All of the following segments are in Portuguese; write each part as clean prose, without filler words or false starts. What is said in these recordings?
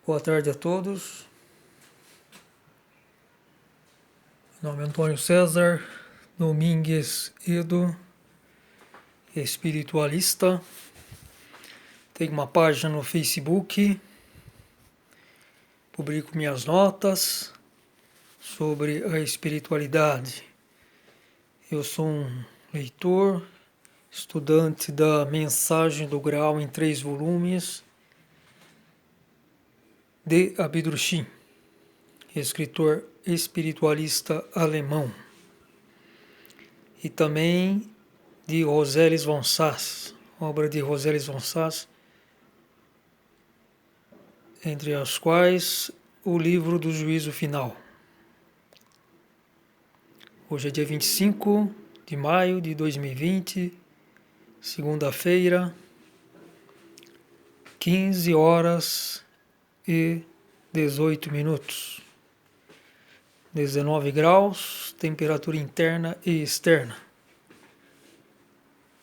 Boa tarde a todos. Meu nome é Antônio César Domingues Edo, espiritualista. Tenho uma página no Facebook, publico minhas notas sobre a espiritualidade. Eu sou um leitor, estudante da Mensagem do Graal em 3 volumes de Abdrushim, escritor espiritualista alemão, e também de Rosales von Sass, obra de Rosales von Sass, entre as quais o livro do Juízo Final. Hoje é dia 25 de maio de 2020, segunda-feira, 15 horas e 18 minutos. 19 graus, temperatura interna e externa.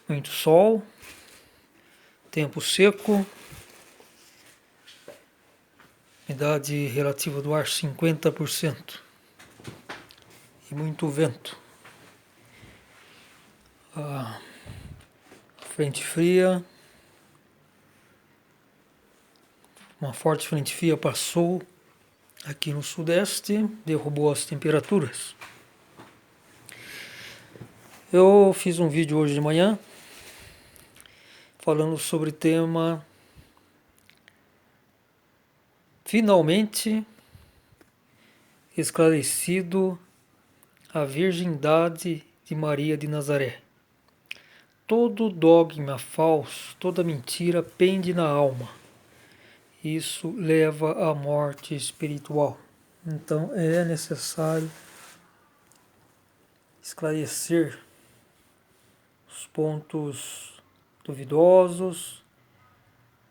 Muito sol, tempo seco, umidade relativa do ar 50% e muito vento. A frente fria, uma forte frente fria passou aqui no sudeste, derrubou as temperaturas. Eu fiz um vídeo hoje de manhã falando sobre o tema finalmente esclarecido a virgindade de Maria de Nazaré. Todo dogma falso, toda mentira pende na alma. Isso leva à morte espiritual. Então é necessário esclarecer os pontos duvidosos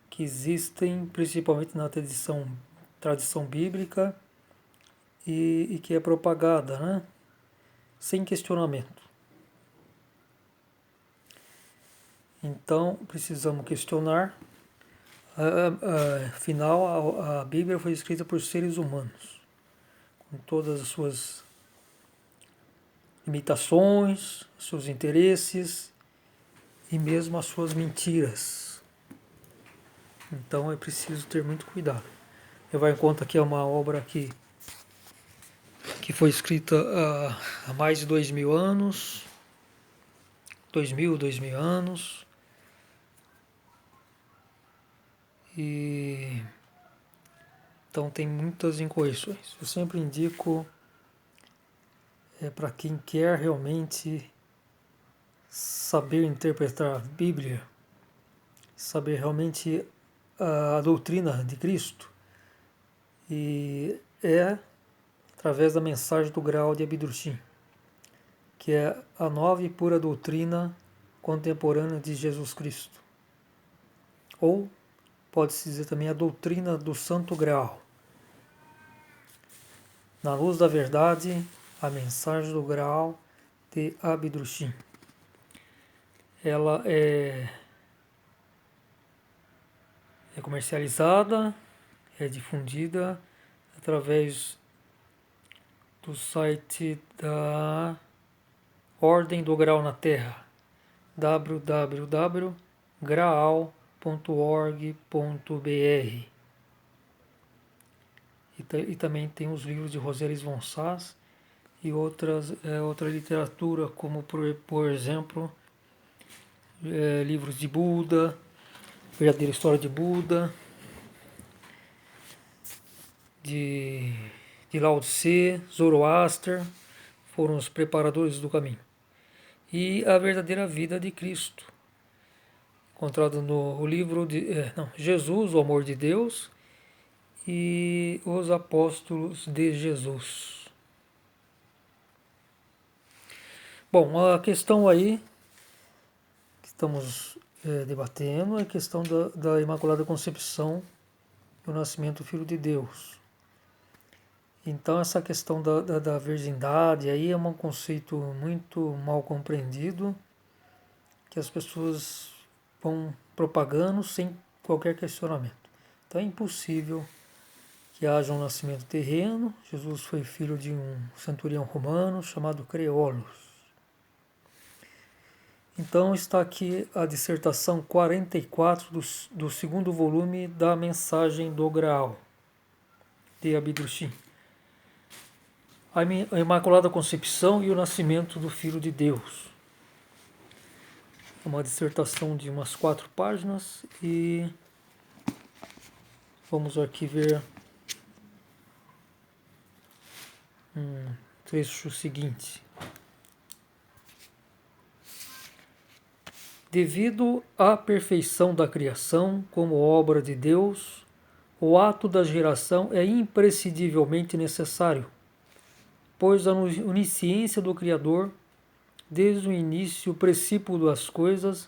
que existem, principalmente na tradição bíblica e que é propagada, né? Sem questionamento. Então precisamos questionar. Afinal, a Bíblia foi escrita por seres humanos, com todas as suas limitações, seus interesses e mesmo as suas mentiras. Então é preciso ter muito cuidado. Levar em conta que é uma obra que foi escrita há mais de 2000 anos, 2000 anos, e então tem muitas incorreções. Eu sempre indico para quem quer realmente saber interpretar a Bíblia, saber realmente a doutrina de Cristo, e é através da Mensagem do Graal de Abdrushim, que é a nova e pura doutrina contemporânea de Jesus Cristo. Ou pode-se dizer também a doutrina do Santo Graal. Na luz da verdade, a Mensagem do Graal de Abdrushim. Ela é comercializada, é difundida através do site da Ordem do Graal na Terra, www.graal.org.br. E também tem os livros de Rosales von Sass e outra literatura, como por exemplo livros de Buda, Verdadeira História de Buda, de Lao Tse, Zoroaster, foram os preparadores do caminho. E a verdadeira vida de Cristo, encontrado no livro de Jesus, o Amor de Deus, e os Apóstolos de Jesus. Bom, a questão aí que estamos debatendo é a questão da Imaculada Concepção e o nascimento do Filho de Deus. Então essa questão da virgindade aí é um conceito muito mal compreendido, que as pessoas vão propagando sem qualquer questionamento. Então é impossível que haja um nascimento terreno. Jesus foi filho de um centurião romano chamado Creolos. Então está aqui a dissertação 44 do segundo volume da Mensagem do Graal, de Abid-ru-shin. A Imaculada Concepção e o Nascimento do Filho de Deus. É uma dissertação de umas 4 páginas e vamos aqui ver um trecho seguinte. Devido à perfeição da criação como obra de Deus, o ato da geração é imprescindivelmente necessário, pois a onisciência do Criador, desde o início precípio das coisas,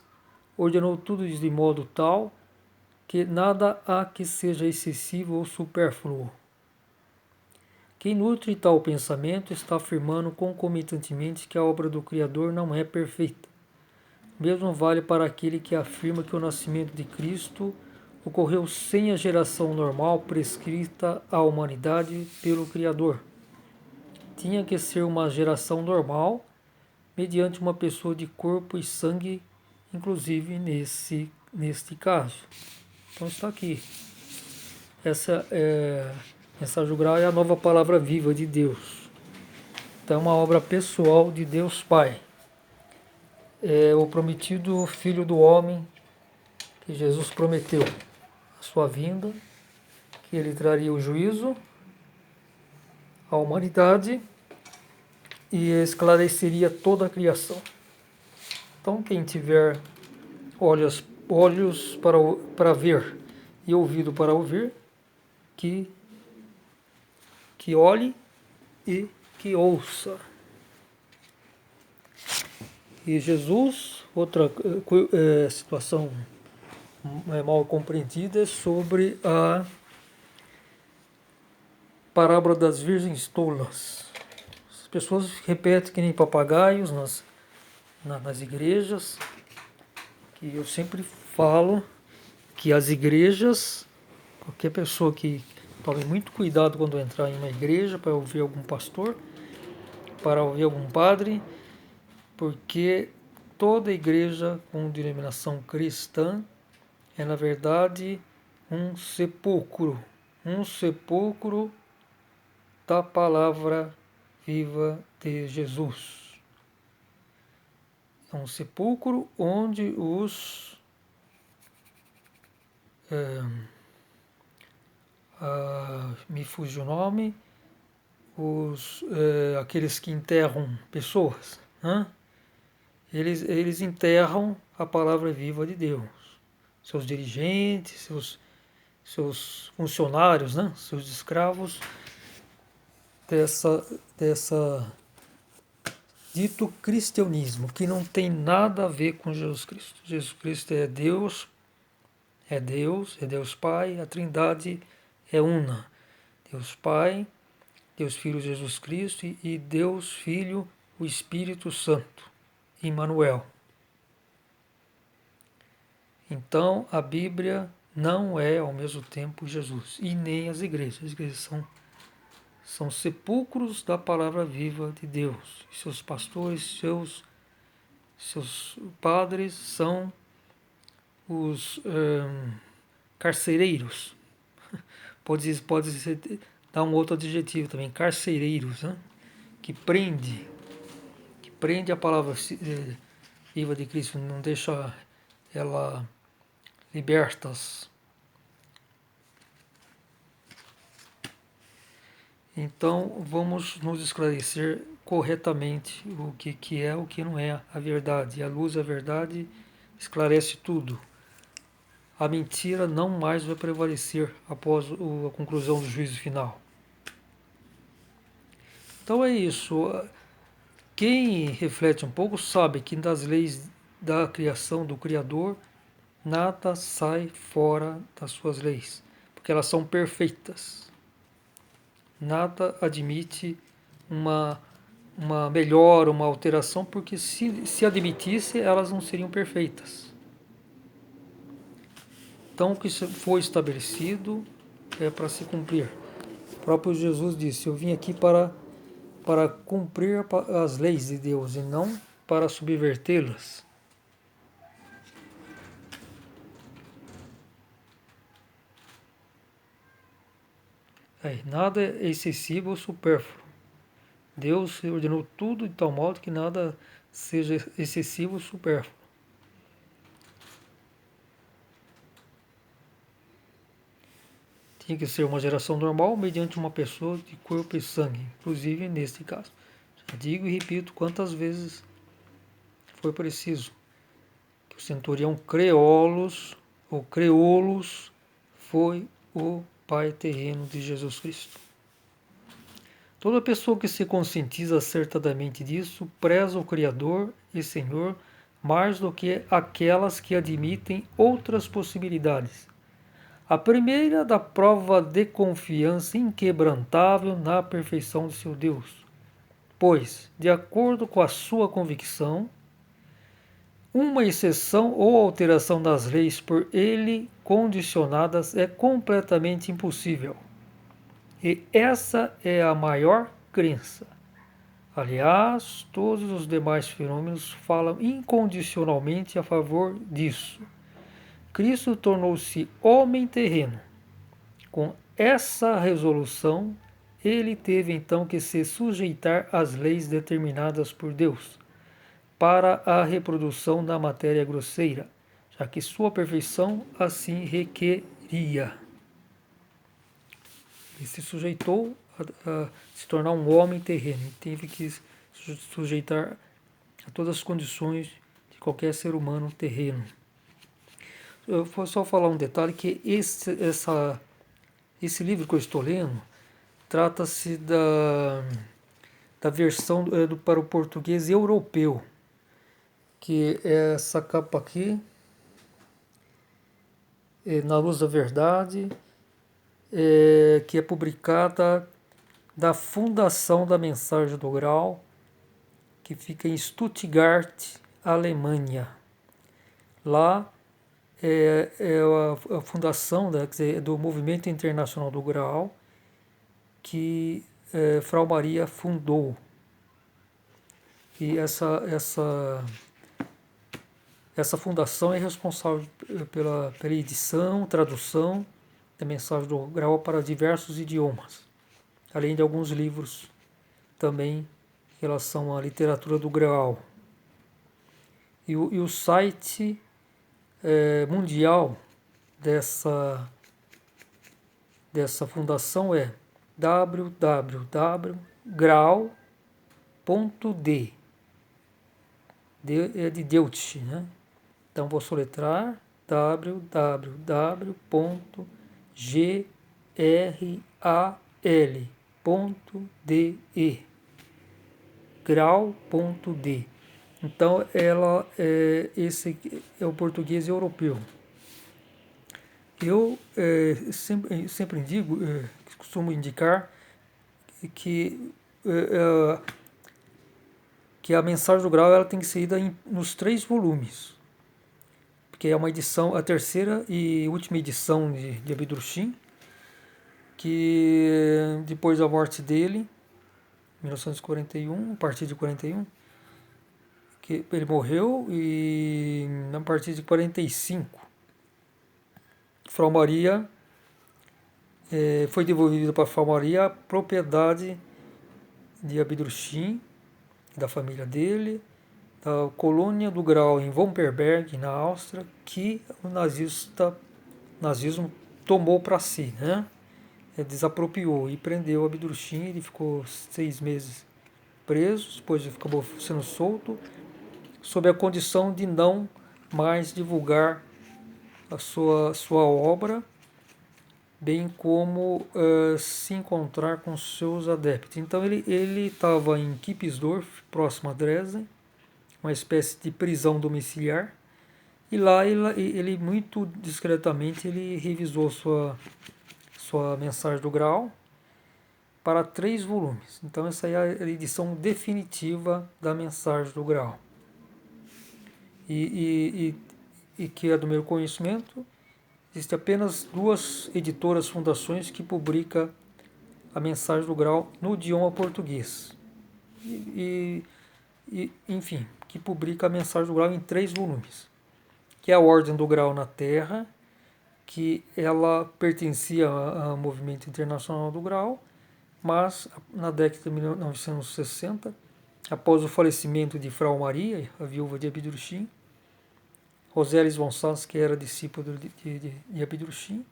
ordenou tudo de modo tal que nada há que seja excessivo ou supérfluo. Quem nutre tal pensamento está afirmando concomitantemente que a obra do Criador não é perfeita. O mesmo vale para aquele que afirma que o nascimento de Cristo ocorreu sem a geração normal prescrita à humanidade pelo Criador. Tinha que ser uma geração normal, mediante uma pessoa de corpo e sangue, inclusive neste caso. Então está aqui. Essa mensagem do Graal é a nova palavra viva de Deus. Então é uma obra pessoal de Deus Pai. É o prometido Filho do Homem que Jesus prometeu a sua vinda, que ele traria o juízo à humanidade e esclareceria toda a criação. Então quem tiver olhos para ver e ouvido para ouvir, que olhe e que ouça. E Jesus, outra situação mal compreendida, é sobre a parábola das virgens tolas. As pessoas repetem que nem papagaios nas igrejas, que eu sempre falo que as igrejas, qualquer pessoa que tome muito cuidado quando entrar em uma igreja para ouvir algum pastor, para ouvir algum padre, porque toda igreja com denominação cristã é, na verdade, um sepulcro da palavra viva de Jesus. É um sepulcro onde me fugiu o nome, aqueles que enterram pessoas, né? Eles enterram a palavra viva de Deus. Seus dirigentes, seus funcionários, né? Seus escravos dessa dito cristianismo, que não tem nada a ver com Jesus Cristo. Jesus Cristo é Deus Pai, a Trindade é una. Deus Pai, Deus Filho Jesus Cristo e Deus Filho, o Espírito Santo, Emmanuel. Então, a Bíblia não é ao mesmo tempo Jesus, e nem as igrejas. As igrejas são sepulcros da palavra viva de Deus. Seus pastores, seus padres são os carcereiros. Pode dar um outro adjetivo também, carcereiros, né? que prende a palavra viva de Cristo, não deixa ela libertas. Então vamos nos esclarecer corretamente o que é, o que não é a verdade. A luz, a verdade, esclarece tudo. A mentira não mais vai prevalecer após a conclusão do juízo final. Então é isso. Quem reflete um pouco sabe que das leis da criação do Criador, nada sai fora das suas leis, porque elas são perfeitas. Nada admite uma melhora, uma alteração, porque se admitisse, elas não seriam perfeitas. Então, o que foi estabelecido é para se cumprir. próprio Jesus disse: eu vim aqui para cumprir as leis de Deus e não para subvertê-las. Nada é excessivo ou supérfluo. Deus ordenou tudo de tal modo que nada seja excessivo ou supérfluo. Tinha que ser uma geração normal mediante uma pessoa de corpo e sangue, inclusive neste caso. Já digo e repito quantas vezes foi preciso que o centurião Creolos, ou Creolos, foi o pai terreno de Jesus Cristo. Toda pessoa que se conscientiza acertadamente disso preza o Criador e Senhor mais do que aquelas que admitem outras possibilidades. A primeira da prova de confiança inquebrantável na perfeição de seu Deus, pois, de acordo com a sua convicção, uma exceção ou alteração das leis por ele condicionadas é completamente impossível. E essa é a maior crença. Aliás, todos os demais fenômenos falam incondicionalmente a favor disso. Cristo tornou-se homem terreno. Com essa resolução, ele teve então que se sujeitar às leis determinadas por Deus para a reprodução da matéria grosseira, já que sua perfeição assim requeria. Ele se sujeitou a se tornar um homem terreno e teve que se sujeitar a todas as condições de qualquer ser humano terreno. Eu vou só falar um detalhe, que esse livro que eu estou lendo trata-se da versão para o português europeu, que é essa capa aqui, Na Luz da Verdade, que é publicada da Fundação da Mensagem do Grau, que fica em Stuttgart, Alemanha. Lá é a fundação do Movimento Internacional do Graal, que Frau Maria fundou. E essa fundação é responsável pela edição, tradução da Mensagem do Graal para diversos idiomas, além de alguns livros também em relação à literatura do Graal. E o site mundial dessa fundação é www.graal.de. É de Deutsch, né? Então vou soletrar www.gral.de, grau.de. Então esse é o português europeu. Eu sempre digo, costumo indicar que a Mensagem do Grau ela tem que ser lida nos 3 volumes, porque é uma edição, a terceira e última edição de Abdrushim, que depois da morte dele, 1941, a partir de 41, que ele morreu, e a partir de 45, Frau Maria foi devolvida para Frau Maria a propriedade de Abdrushim, da família dele, da colônia do Grau em Womperberg, na Áustria, que o nazismo tomou para si, né? Desapropriou e prendeu Abdrushim. Ele ficou 6 meses preso, depois ele acabou sendo solto, sob a condição de não mais divulgar a sua obra, bem como se encontrar com seus adeptos. Então ele estava em Kipsdorf, próximo a Dresden, uma espécie de prisão domiciliar, e lá ele muito discretamente ele revisou sua Mensagem do Graal para 3 volumes. Então essa é a edição definitiva da Mensagem do Graal. E que é do meu conhecimento, existem apenas 2 editoras, fundações que publicam a mensagem do grau no idioma português. Enfim, que publica a mensagem do grau em 3 volumes, que é a Ordem do Grau na Terra, que ela pertencia ao Movimento Internacional do Grau, mas na década de 1960, após o falecimento de Frau Maria, a viúva de Abdurrahim, Rosélis von Sas, que era discípulo de Abdurrahim,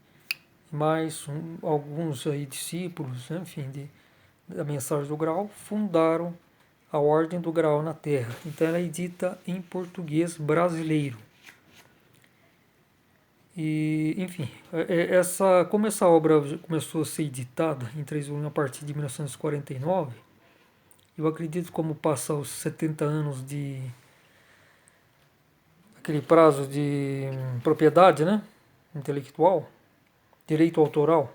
mais alguns aí discípulos, enfim, da mensagem do Grau, fundaram a Ordem do Grau na Terra. Então ela é dita em português brasileiro. E, enfim, como essa obra começou a ser editada em 3 volumes a partir de 1949, eu acredito, como passa os 70 anos de aquele prazo de propriedade, né, intelectual, direito autoral,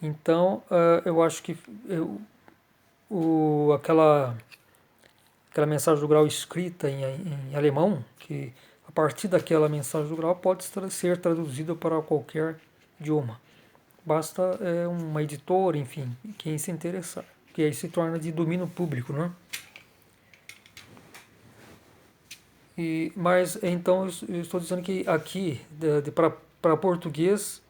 então eu acho que aquela mensagem do grau escrita em alemão, que a partir daquela mensagem do grau pode ser traduzida para qualquer idioma. Basta uma editora, enfim, quem se interessar, que aí se torna de domínio público, né? Mas então eu estou dizendo que aqui, para português,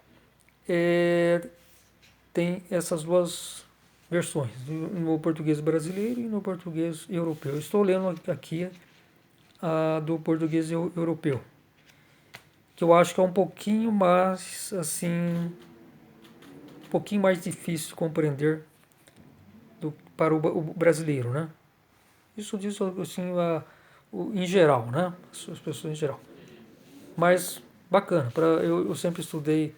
tem essas 2 versões, no português brasileiro e no português europeu. Eu estou lendo aqui a do português europeu, que eu acho que é um pouquinho mais, assim, um pouquinho mais difícil de compreender para o brasileiro, né? Isso diz, assim, em geral, né? As pessoas em geral. Mas bacana, eu sempre estudei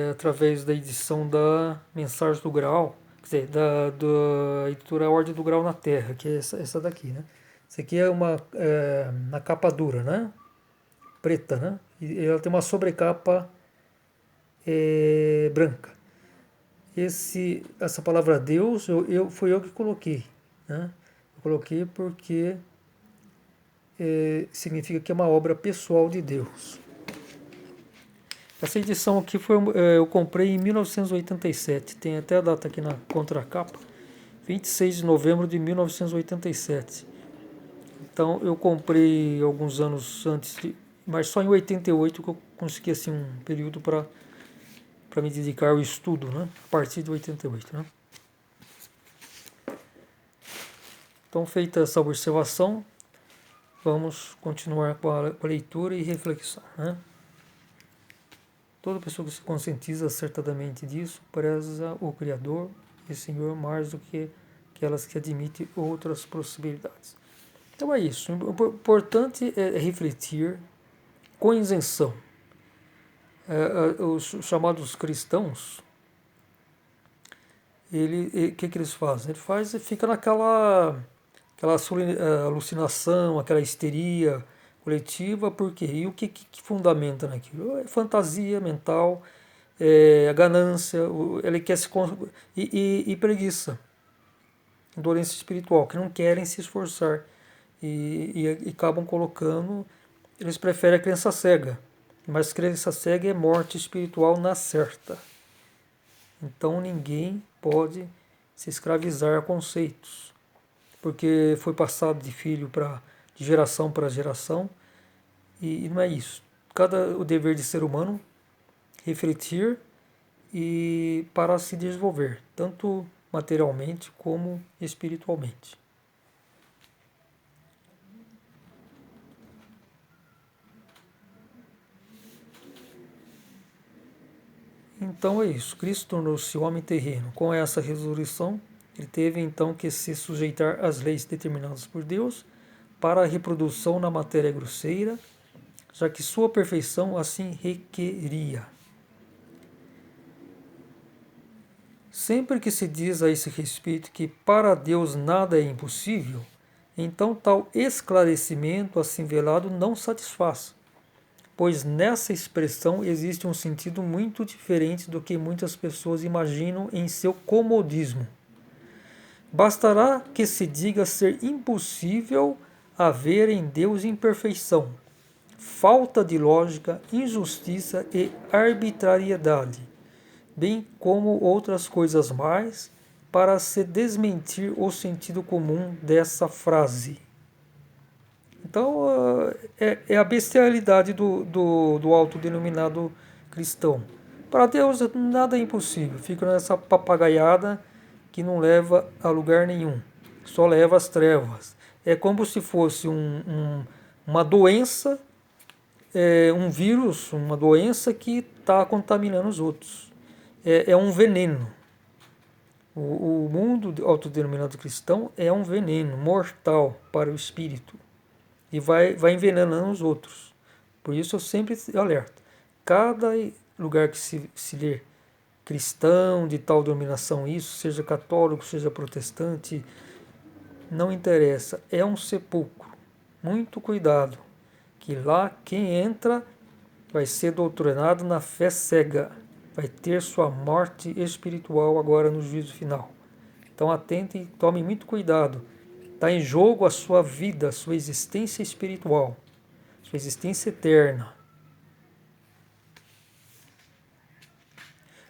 através da edição da Mensagem do Grau, quer dizer, da editora Ordem do Grau na Terra, que é essa daqui, né? Essa aqui é na capa dura, né? Preta, né? E ela tem uma sobrecapa branca. Essa palavra Deus, fui eu que coloquei, né? Eu coloquei porque significa que é uma obra pessoal de Deus. Essa edição aqui eu comprei em 1987, tem até a data aqui na contracapa, 26 de novembro de 1987. Então eu comprei alguns anos antes, mas só em 88 que eu consegui, assim, um período para me dedicar ao estudo, né? A partir de 88, né? Então, feita essa observação, vamos continuar com a leitura e reflexão, né? Toda pessoa que se conscientiza acertadamente disso preza o Criador e Senhor mais do que aquelas que admitem outras possibilidades. Então é isso. O importante é refletir com isenção. Os chamados cristãos, que eles fazem? Fica naquela alucinação, aquela histeria coletiva, por quê? E o que fundamenta naquilo? É fantasia mental, a ganância, ele quer e preguiça, indolência espiritual, que não querem se esforçar e acabam colocando, eles preferem a crença cega, mas crença cega é morte espiritual na certa. Então ninguém pode se escravizar a conceitos, porque foi passado de geração para geração, e não é isso. O dever de ser humano refletir e para se desenvolver, tanto materialmente como espiritualmente. Então é isso. Cristo tornou-se homem terreno. Com essa ressurreição, ele teve então que se sujeitar às leis determinadas por Deus para a reprodução na matéria grosseira, já que sua perfeição assim requeria. Sempre que se diz a esse respeito que para Deus nada é impossível, então tal esclarecimento assim velado não satisfaz, pois nessa expressão existe um sentido muito diferente do que muitas pessoas imaginam em seu comodismo. Bastará que se diga ser impossível haver em Deus imperfeição, falta de lógica, injustiça e arbitrariedade, bem como outras coisas mais, para se desmentir o sentido comum dessa frase. Então, é a bestialidade do autodenominado cristão. Para Deus, nada é impossível. Fica nessa papagaiada que não leva a lugar nenhum, só leva às trevas. É como se fosse uma doença, um vírus, uma doença que está contaminando os outros. É um veneno. O mundo autodenominado cristão é um veneno mortal para o espírito e vai envenenando os outros. Por isso eu sempre alerto. Cada lugar que se lê cristão, de tal denominação, isso, seja católico, seja protestante, não interessa, é um sepulcro. Muito cuidado, que lá quem entra vai ser doutrinado na fé cega, vai ter sua morte espiritual agora no juízo final. Então atente e tome muito cuidado. Está em jogo a sua vida, a sua existência espiritual, sua existência eterna.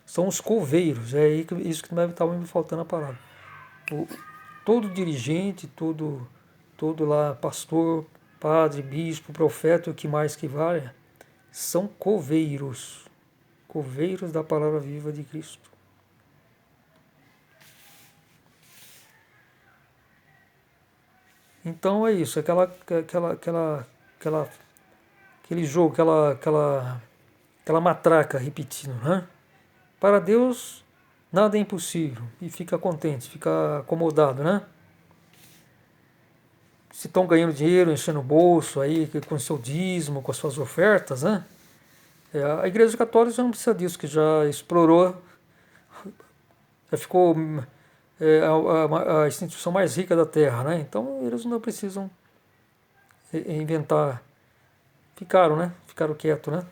São os coveiros, é isso que estava me faltando a palavra. Todo dirigente, todo lá pastor, padre, bispo, profeta, o que mais que vale, são coveiros, coveiros da palavra viva de Cristo. Então é isso, aquele jogo, aquela matraca repetindo, né? Para Deus nada é impossível e fica contente, fica acomodado, né? Se estão ganhando dinheiro, enchendo o bolso aí com o seu dízimo, com as suas ofertas, né? A Igreja Católica já não precisa disso, que já explorou, já ficou a instituição mais rica da Terra, né? Então eles não precisam inventar. Ficaram, né? Ficaram quietos, né?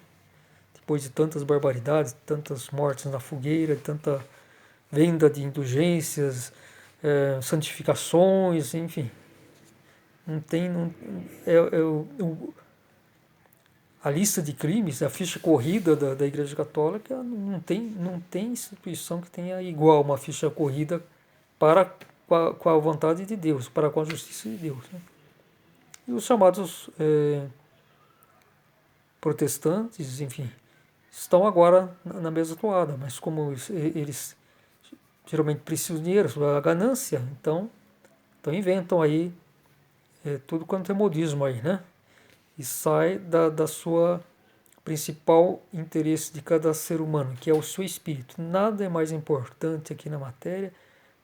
Depois de tantas barbaridades, tantas mortes na fogueira, tanta venda de indulgências, santificações, enfim. Não tem. A lista de crimes, a ficha corrida da Igreja Católica, não tem instituição que tenha igual uma ficha corrida com a vontade de Deus, para com a justiça de Deus. Né? E os chamados protestantes, enfim, estão agora na mesma toada, mas como eles geralmente precisam de dinheiro, a ganância, então inventam aí tudo quanto é modismo aí, né? E sai da sua principal interesse de cada ser humano, que é o seu espírito. Nada é mais importante aqui na matéria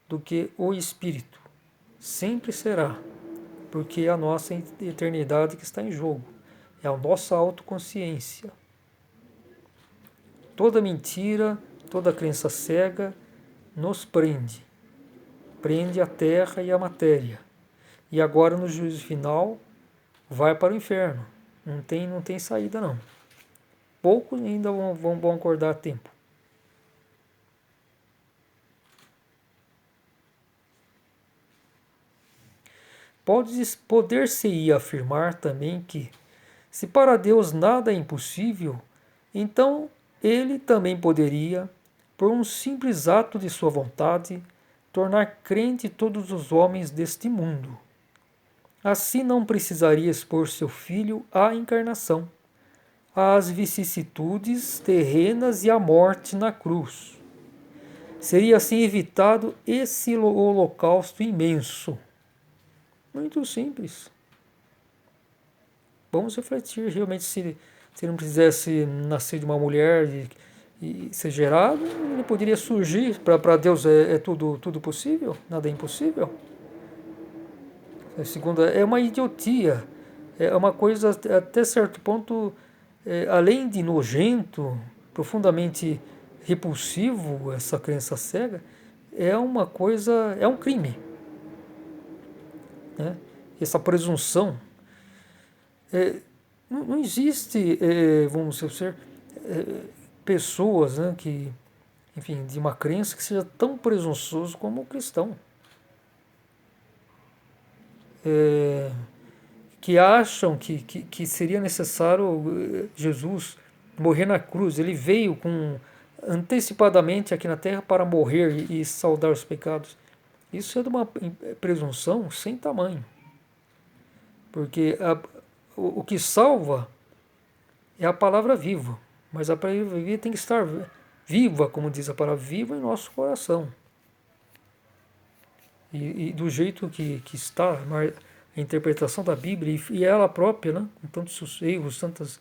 do que o espírito. Sempre será, porque é a nossa eternidade que está em jogo. É a nossa autoconsciência. Toda mentira, toda crença cega nos prende. Prende a terra e a matéria. E agora no juízo final vai para o inferno. Não tem saída não. Poucos ainda vão acordar a tempo. Poder-se-ia afirmar também que, se para Deus nada é impossível, então ele também poderia, por um simples ato de sua vontade, tornar crente todos os homens deste mundo. Assim não precisaria expor seu filho à encarnação, às vicissitudes terrenas e à morte na cruz. Seria assim evitado esse holocausto imenso. Muito simples. Vamos refletir realmente se não quisesse nascer de uma mulher e ser gerado, ele poderia surgir. Para Deus é tudo possível? Nada é impossível? Segundo, é uma idiotia. É uma coisa até certo ponto, além de nojento, profundamente repulsivo, essa crença cega, é uma coisa, é um crime. Né? Essa presunção. Não existe, vamos dizer, pessoas, né, que, enfim, de uma crença que seja tão presunçoso como o cristão. Que acham que seria necessário Jesus morrer na cruz. Ele veio com antecipadamente aqui na Terra para morrer e saldar os pecados. Isso é de uma presunção sem tamanho. Porque o que salva é a palavra viva. Mas a palavra viva tem que estar viva, como diz a palavra, viva em nosso coração. E do jeito que está a interpretação da Bíblia e ela própria, né, com tantos erros, tantas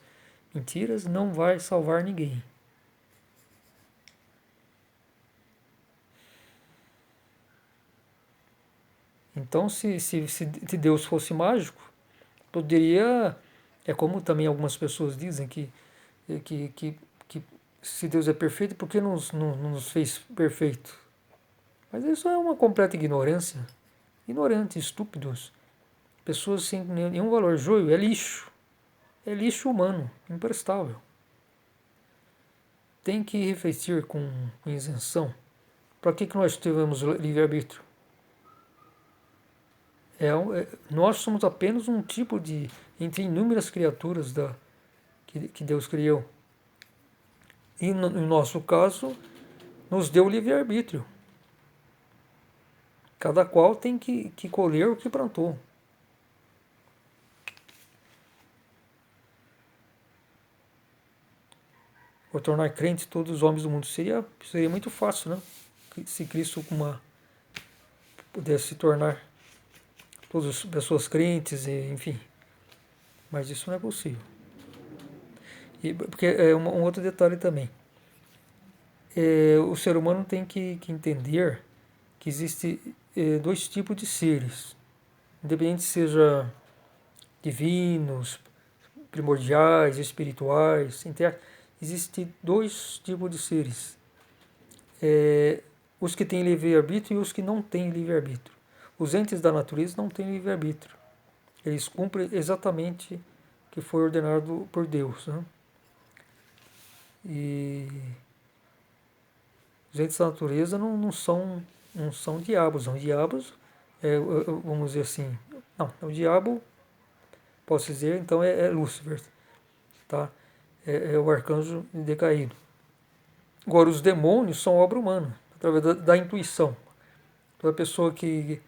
mentiras, não vai salvar ninguém. Então, se Deus fosse mágico, poderia. É como também algumas pessoas dizem que se Deus é perfeito, por que não nos fez perfeito? Mas isso é uma completa ignorância. Ignorantes, estúpidos. Pessoas sem nenhum valor. Joio é lixo. É lixo humano, imprestável. Tem que refletir com isenção. Para que nós tivemos livre-arbítrio? Nós somos apenas um tipo de, entre inúmeras criaturas que Deus criou. E no nosso caso, nos deu livre-arbítrio. Cada qual tem que colher o que plantou. Ou tornar crente todos os homens do mundo seria muito fácil, né? Se Cristo pudesse se tornar todas as pessoas crentes, enfim. Mas isso não é possível. Porque é um outro detalhe também. O ser humano tem que entender que existe dois tipos de seres. Independente seja divinos, primordiais, espirituais, existem dois tipos de seres. Os que têm livre-arbítrio e os que não têm livre-arbítrio. Os entes da natureza não têm livre-arbítrio. Eles cumprem exatamente o que foi ordenado por Deus. Né? E os entes da natureza não são diabos. São diabos, vamos dizer assim. Não, o diabo, posso dizer, então é Lúcifer. Tá? É o arcanjo decaído. Agora, os demônios são obra humana, através da intuição. Toda pessoa que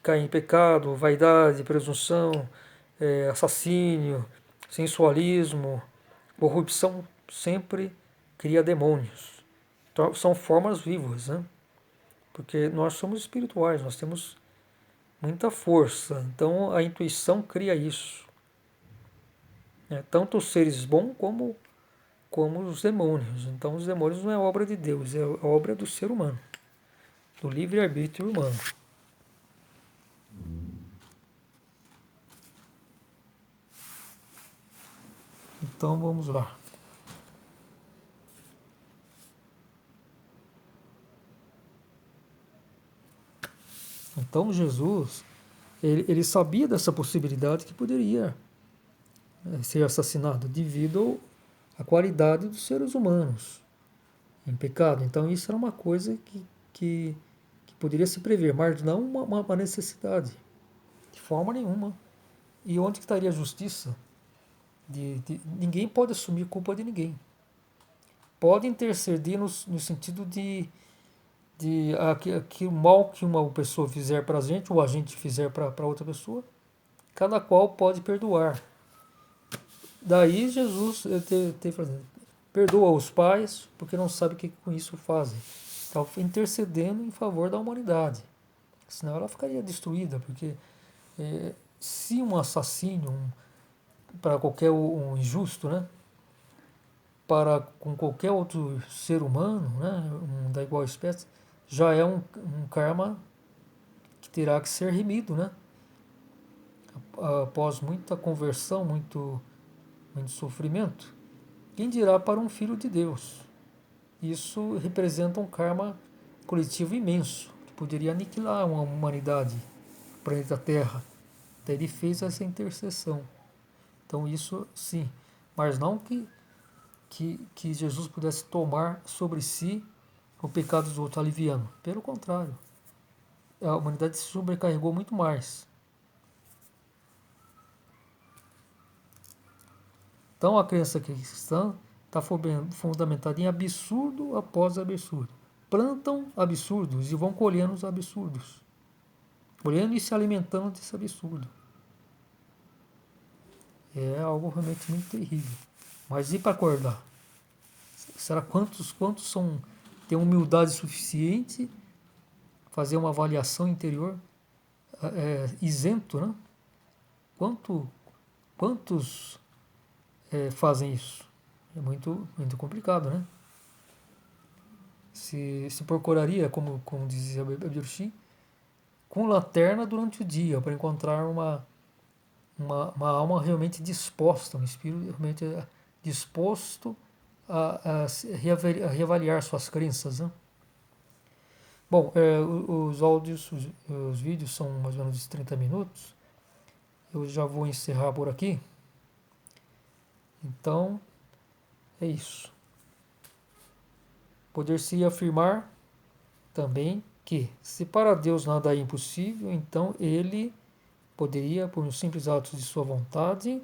cai em pecado, vaidade, presunção, assassínio, sensualismo, corrupção, sempre cria demônios. Então, são formas vivas, né? Porque nós somos espirituais, nós temos muita força. Então, a intuição cria isso. Tanto os seres bons como os demônios. Então, os demônios não é obra de Deus, é obra do ser humano, do livre-arbítrio humano. Então, vamos lá. Então, Jesus, ele sabia dessa possibilidade que poderia ser assassinado devido à qualidade dos seres humanos em pecado. Então, isso era uma coisa que poderia se prever, mas não uma necessidade, de forma nenhuma. E onde que estaria a justiça? Ninguém pode assumir culpa de ninguém. Pode interceder no sentido de o mal que uma pessoa fizer para a gente, ou a gente fizer para outra pessoa, cada qual pode perdoar. Daí Jesus perdoa os pais, porque não sabe o que com isso fazem. Estava intercedendo em favor da humanidade. Senão ela ficaria destruída, porque se um assassino, para qualquer um injusto, né, para com qualquer outro ser humano, né, da igual espécie, já é um karma que terá que ser remido, né? Após muita conversão, muito sofrimento. Quem dirá para um filho de Deus? Isso representa um karma coletivo imenso, que poderia aniquilar uma humanidade, o planeta Terra. Até ele fez essa intercessão. Então isso sim, mas não que Jesus pudesse tomar sobre si o pecado dos outros, aliviando. Pelo contrário, a humanidade se sobrecarregou muito mais. Então a crença cristã está fundamentada em absurdo após absurdo. Plantam absurdos e vão colhendo os absurdos. Colhendo e se alimentando desse absurdo. É algo realmente muito terrível. Mas e para acordar? Será quantos têm humildade suficiente, fazer uma avaliação interior isento, né? Quantos fazem isso? É muito complicado, né? Se procuraria, como dizia Abirshi, com lanterna durante o dia, para encontrar uma alma realmente disposta, um espírito realmente disposto a reavaliar suas crenças, né? Bom, os áudios, os vídeos são mais ou menos de 30 minutos. Eu já vou encerrar por aqui. Então, é isso. Poder-se afirmar também que, se para Deus nada é impossível, então Ele poderia, por um simples ato de sua vontade,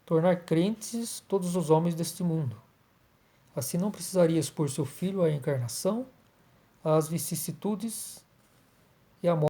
tornar crentes todos os homens deste mundo. Assim não precisaria expor seu filho à encarnação, às vicissitudes e à morte